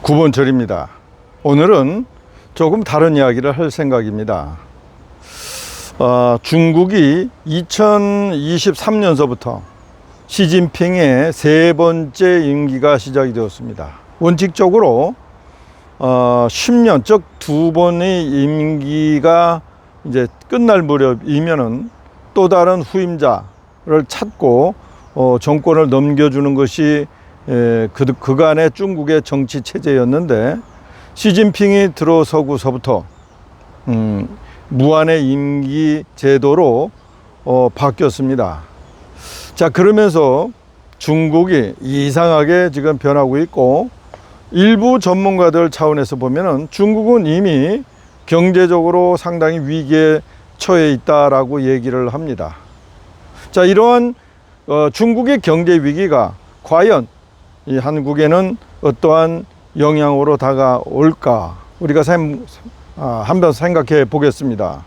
9번절입니다. 오늘은 조금 다른 이야기를 할 생각입니다. 중국이 2023년서부터 시진핑의 세 번째 임기가 시작이 되었습니다. 원칙적으로 10년, 즉 두 번의 임기가 이제 끝날 무렵이면은 또 다른 후임자를 찾고 정권을 넘겨주는 것이 그간의 중국의 정치 체제였는데, 시진핑이 들어서고서부터 무한의 임기 제도로 바뀌었습니다. 자, 그러면서 중국이 이상하게 지금 변하고 있고, 일부 전문가들 차원에서 보면은 중국은 이미 경제적으로 상당히 위기에 처해 있다라고 얘기를 합니다. 자, 이러한 중국의 경제 위기가 과연 이 한국에는 어떠한 영향으로 다가올까, 우리가 한번 생각해 보겠습니다.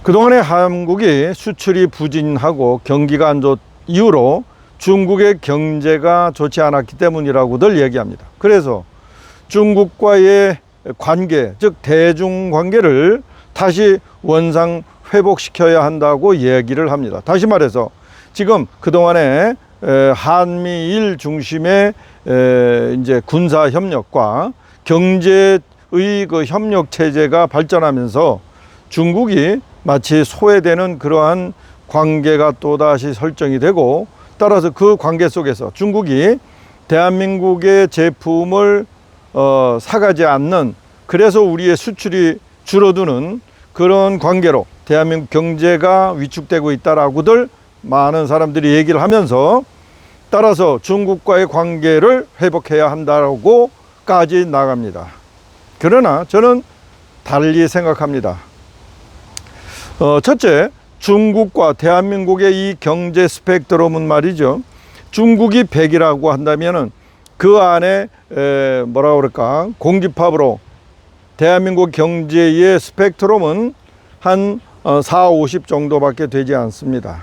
그동안에 한국이 수출이 부진하고 경기가 안 좋은 이유로 중국의 경제가 좋지 않았기 때문이라고들 얘기합니다. 그래서 중국과의 관계, 즉 대중 관계를 다시 원상 회복시켜야 한다고 얘기를 합니다. 다시 말해서 지금 그동안에 한미일 중심의 이제 군사 협력과 경제의 그 협력 체제가 발전하면서 중국이 마치 소외되는 그러한 관계가 또다시 설정이 되고, 따라서 그 관계 속에서 중국이 대한민국의 제품을 사가지 않는, 그래서 우리의 수출이 줄어드는 그런 관계로 대한민국 경제가 위축되고 있다라고들 많은 사람들이 얘기를 하면서, 따라서 중국과의 관계를 회복해야 한다고까지 나갑니다. 그러나 저는 달리 생각합니다. 첫째, 중국과 대한민국의 이 경제 스펙트럼은 말이죠, 중국이 100이라고 한다면은 그 안에 뭐라 그럴까, 공집합으로 대한민국 경제의 스펙트럼은 한 4, 50 정도밖에 되지 않습니다.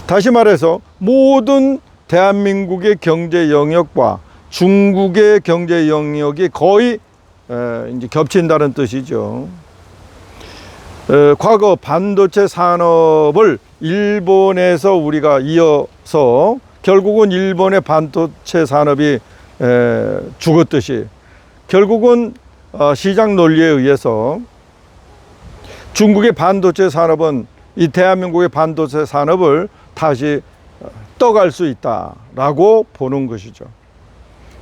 다시 말해서 모든 대한민국의 경제 영역과 중국의 경제 영역이 거의 이제 겹친다는 뜻이죠. 과거 반도체 산업을 일본에서 우리가 이어서 결국은 일본의 반도체 산업이 죽었듯이, 결국은 시장 논리에 의해서 중국의 반도체 산업은 이 대한민국의 반도체 산업을 다시 떠갈 수 있다라고 보는 것이죠.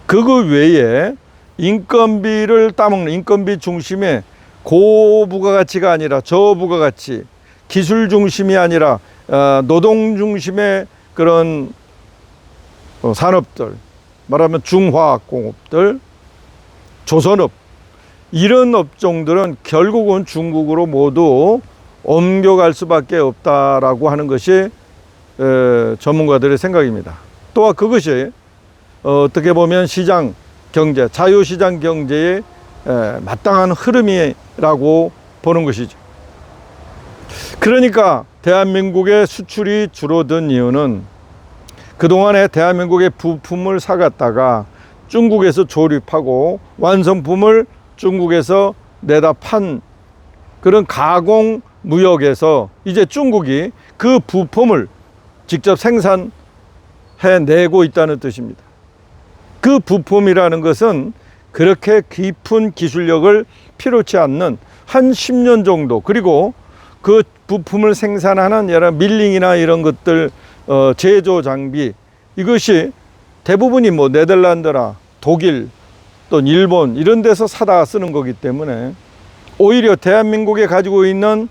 그거 외에 인건비를 따먹는, 인건비 중심의 고부가가치가 아니라 저부가가치, 기술 중심이 아니라 노동 중심의 그런 산업들, 말하면 중화학공업들, 조선업, 이런 업종들은 결국은 중국으로 모두 옮겨갈 수밖에 없다라고 하는 것이 전문가들의 생각입니다. 또한 그것이 어떻게 보면 시장 경제, 자유시장 경제의 마땅한 흐름이라고 보는 것이죠. 그러니까 대한민국의 수출이 줄어든 이유는 그동안에 대한민국의 부품을 사갔다가 중국에서 조립하고 완성품을 중국에서 내다 판 그런 가공 무역에서 이제 중국이 그 부품을 직접 생산해내고 있다는 뜻입니다. 그 부품이라는 것은 그렇게 깊은 기술력을 필요치 않는 한 10년 정도, 그리고 그 부품을 생산하는 여러 밀링이나 이런 것들, 제조 장비, 이것이 대부분이 뭐 네덜란드나 독일 또 일본 이런 데서 사다 쓰는 거기 때문에, 오히려 대한민국에 가지고 있는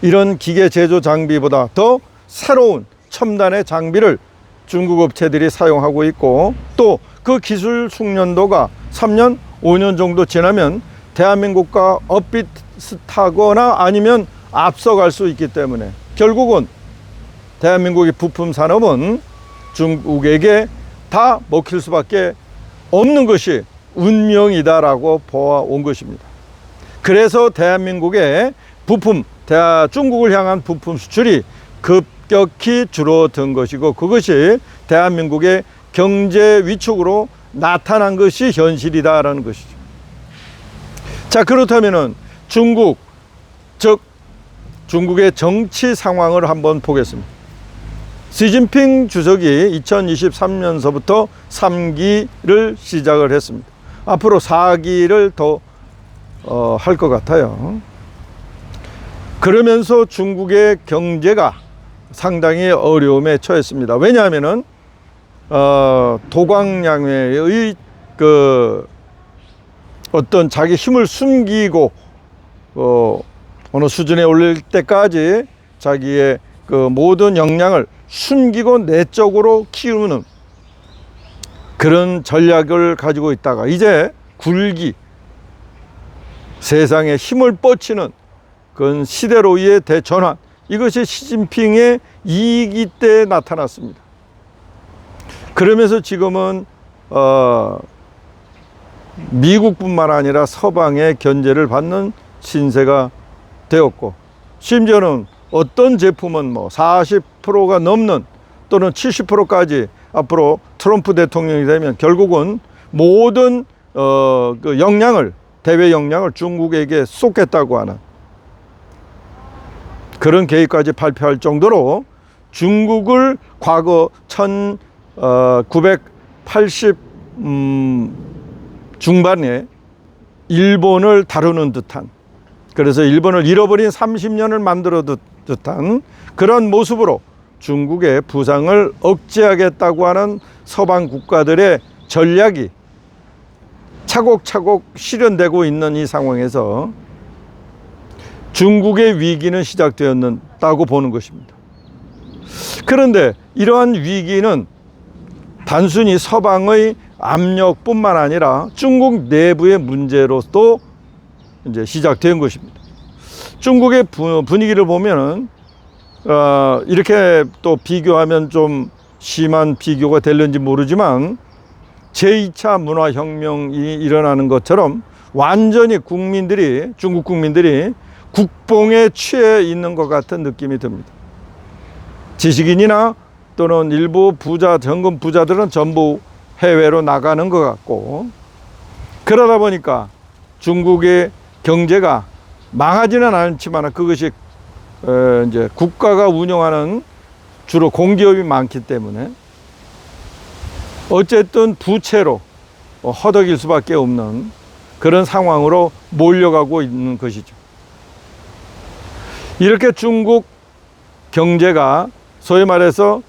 이런 기계 제조 장비보다 더 새로운 첨단의 장비를 중국 업체들이 사용하고 있고, 또 그 기술 숙련도가 3년, 5년 정도 지나면 대한민국과 엇비슷하거나 아니면 앞서갈 수 있기 때문에, 결국은 대한민국의 부품 산업은 중국에게 다 먹힐 수밖에 없는 것이 운명이다라고 보아온 것입니다. 그래서 대한민국의 부품, 중국을 향한 부품 수출이 급격히 줄어든 것이고, 그것이 대한민국의 경제 위축으로 나타난 것이 현실이다라는 것이죠. 자, 그렇다면은 중국, 즉 중국의 정치 상황을 한번 보겠습니다. 시진핑 주석이 2023년서부터 3기를 시작을 했습니다. 앞으로 4기를 더 할 것 같아요. 그러면서 중국의 경제가 상당히 어려움에 처했습니다. 왜냐하면은 도광양회의 그 어떤 자기 힘을 숨기고 어느 수준에 올릴 때까지 자기의 그 모든 역량을 숨기고 내적으로 키우는 그런 전략을 가지고 있다가 이제 굴기, 세상에 힘을 뻗치는 그런 시대로의 대전환, 이것이 시진핑의 2기 때 나타났습니다. 그러면서 지금은 미국뿐만 아니라 서방의 견제를 받는 신세가 되었고, 심지어는 어떤 제품은 뭐 40%가 넘는 또는 70%까지 앞으로 트럼프 대통령이 되면 결국은 모든 그 역량을, 대외 역량을 중국에게 쏟겠다고 하는 그런 계획까지 발표할 정도로 중국을 과거 1980 중반에 일본을 다루는 듯한, 그래서 일본을 잃어버린 30년을 만들어 듯한 그런 모습으로 중국의 부상을 억제하겠다고 하는 서방 국가들의 전략이 차곡차곡 실현되고 있는 이 상황에서 중국의 위기는 시작되었다고 보는 것입니다. 그런데 이러한 위기는 단순히 서방의 압력뿐만 아니라 중국 내부의 문제로도 이제 시작된 것입니다. 중국의 분위기를 보면은 이렇게 또 비교하면 좀 심한 비교가 될는지 모르지만 제2차 문화혁명이 일어나는 것처럼 완전히 중국 국민들이 국뽕에 취해 있는 것 같은 느낌이 듭니다. 지식인이나 또는 일부 정금 부자들은 전부 해외로 나가는 것 같고, 그러다 보니까 중국의 경제가 망하지는 않지만 그것이 이제 국가가 운영하는 주로 공기업이 많기 때문에 어쨌든 부채로 허덕일 수밖에 없는 그런 상황으로 몰려가고 있는 것이죠. 이렇게 중국 경제가 소위 말해서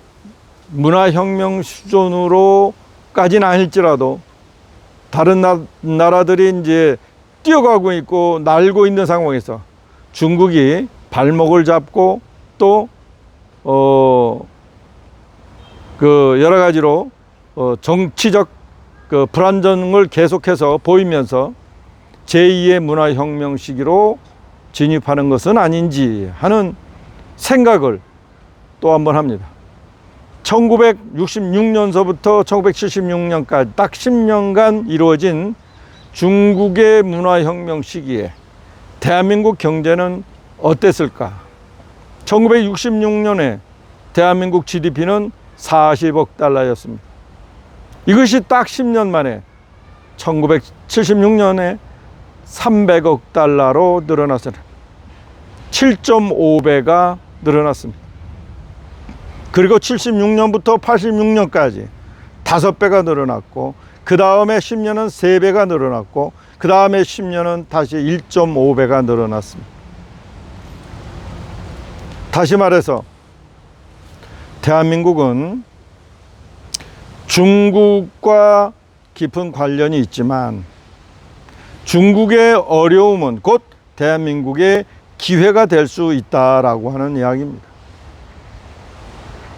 문화혁명 수준으로까지는 아닐지라도 다른 나라들이 이제 뛰어가고 있고 날고 있는 상황에서 중국이 발목을 잡고 또 그 여러 가지로 정치적 그 불안정을 계속해서 보이면서 제2의 문화혁명 시기로 진입하는 것은 아닌지 하는 생각을 또 한번 합니다. 1966년서부터 1976년까지 딱 10년간 이루어진 중국의 문화혁명 시기에 대한민국 경제는 어땠을까? 1966년에 대한민국 GDP는 40억 달러였습니다. 이것이 딱 10년 만에 1976년에 300억 달러로 늘어났습니다. 7.5배가 늘어났습니다. 그리고 76년부터 86년까지 5배가 늘어났고, 그 다음에 10년은 3배가 늘어났고, 그 다음에 10년은 다시 1.5배가 늘어났습니다. 다시 말해서 대한민국은 중국과 깊은 관련이 있지만 중국의 어려움은 곧 대한민국의 기회가 될 수 있다라고 하는 이야기입니다.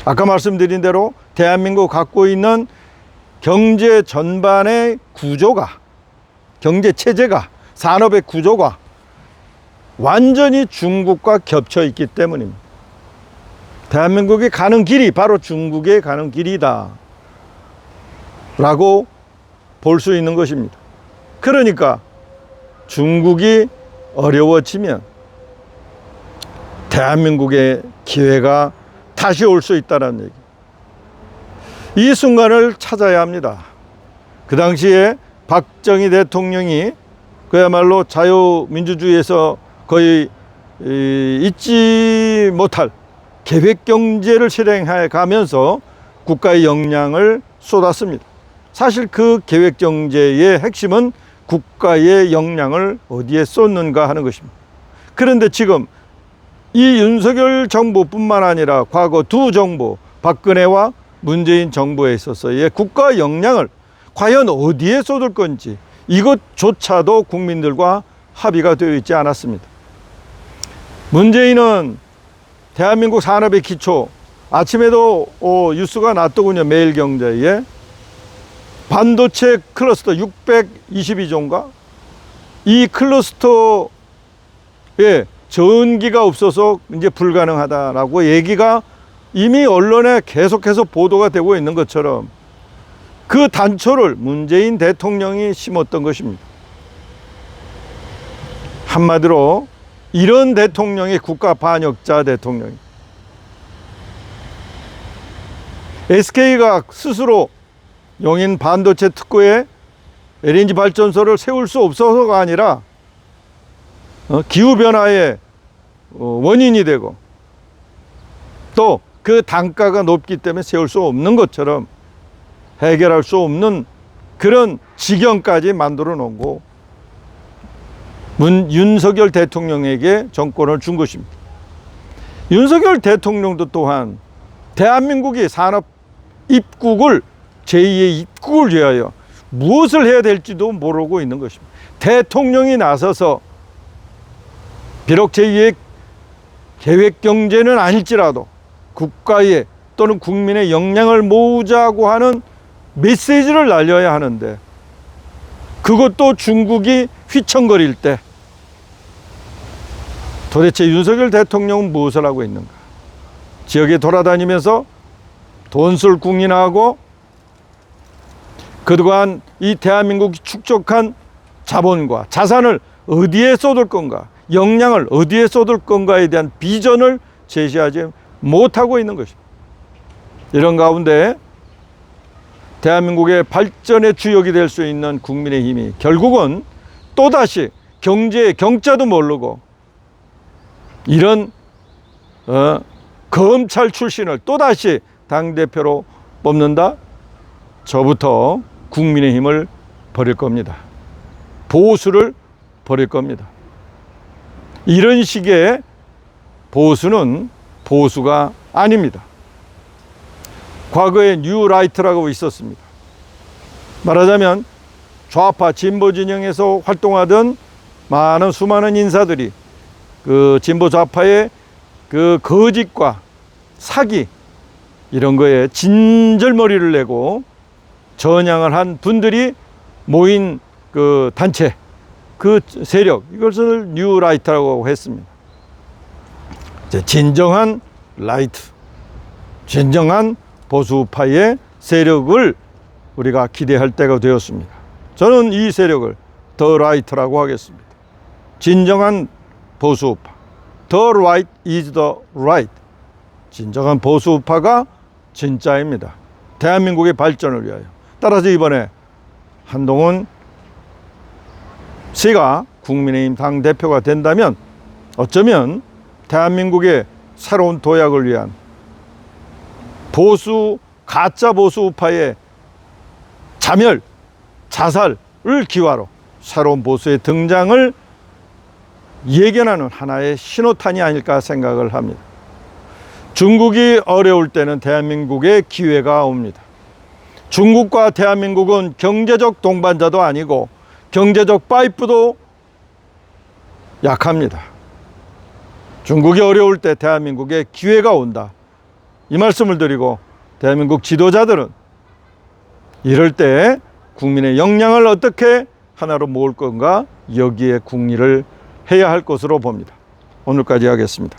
아까 말씀드린 대로 대한민국 갖고 있는 경제 전반의 구조가, 경제 체제가, 산업의 구조가 완전히 중국과 겹쳐 있기 때문입니다. 대한민국이 가는 길이 바로 중국에 가는 길이다 라고 볼 수 있는 것입니다. 그러니까 중국이 어려워지면 대한민국의 기회가 다시 올 수 있다는 얘기. 이 순간을 찾아야 합니다. 그 당시에 박정희 대통령이 그야말로 자유민주주의에서 거의 잊지 못할 계획경제를 실행해 가면서 국가의 역량을 쏟았습니다. 사실 그 계획경제의 핵심은 국가의 역량을 어디에 쏟는가 하는 것입니다. 그런데 지금 이 윤석열 정부뿐만 아니라 과거 두 정부, 박근혜와 문재인 정부에 있어서의 국가 역량을 과연 어디에 쏟을 건지 이것조차도 국민들과 합의가 되어 있지 않았습니다. 문재인은 대한민국 산업의 기초, 아침에도 뉴스가 났더군요. 매일경제에 반도체 클러스터 622조인가? 이 클러스터에 전기가 없어서 이제 불가능하다라고 얘기가 이미 언론에 계속해서 보도가 되고 있는 것처럼 그 단초를 문재인 대통령이 심었던 것입니다. 한마디로 이런 대통령이 국가 반역자 대통령이. SK가 스스로 용인 반도체 특구에 LNG 발전소를 세울 수 없어서가 아니라 기후변화의 원인이 되고 또 그 단가가 높기 때문에 세울 수 없는 것처럼 해결할 수 없는 그런 지경까지 만들어 놓고 윤석열 대통령에게 정권을 준 것입니다. 윤석열 대통령도 또한 대한민국이 산업 입국을 제2의 입국을 위하여 무엇을 해야 될지도 모르고 있는 것입니다. 대통령이 나서서 비록 제2의 계획경제는 아닐지라도 국가의 또는 국민의 역량을 모으자고 하는 메시지를 날려야 하는데 그것도 중국이 휘청거릴 때 도대체 윤석열 대통령은 무엇을 하고 있는가? 지역에 돌아다니면서 돈술 국민하고 그동안 이 대한민국이 축적한 자본과 자산을 어디에 쏟을 건가, 역량을 어디에 쏟을 건가에 대한 비전을 제시하지 못하고 있는 것입니다. 이런 가운데 대한민국의 발전의 주역이 될 수 있는 국민의힘이 결국은 또다시 경자도 모르고 이런 검찰 출신을 또다시 당대표로 뽑는다? 저부터 국민의힘을 버릴 겁니다. 보수를 버릴 겁니다. 이런 식의 보수는 보수가 아닙니다. 과거에 뉴라이트라고 있었습니다. 말하자면 좌파 진보 진영에서 활동하던 수많은 인사들이 그 진보 좌파의 그 거짓과 사기 이런 거에 진절머리를 내고 전향을 한 분들이 모인 그 단체, 그 세력, 이것을 뉴라이트라고 했습니다. 진정한 라이트, 진정한 보수파의 세력을 우리가 기대할 때가 되었습니다. 저는 이 세력을 더 라이트라고 하겠습니다. 진정한 보수파. The right is the right. 진정한 보수파가 진짜입니다. 대한민국의 발전을 위하여. 따라서 이번에 한동훈 씨가 국민의힘 당대표가 된다면 어쩌면 대한민국의 새로운 도약을 위한 가짜 보수파의 자멸, 자살을 기화로 새로운 보수의 등장을 예견하는 하나의 신호탄이 아닐까 생각을 합니다. 중국이 어려울 때는 대한민국의 기회가 옵니다. 중국과 대한민국은 경제적 동반자도 아니고 경제적 파이프도 약합니다. 중국이 어려울 때 대한민국에 기회가 온다. 이 말씀을 드리고 대한민국 지도자들은 이럴 때 국민의 역량을 어떻게 하나로 모을 건가 여기에 궁리를 해야 할 것으로 봅니다. 오늘까지 하겠습니다.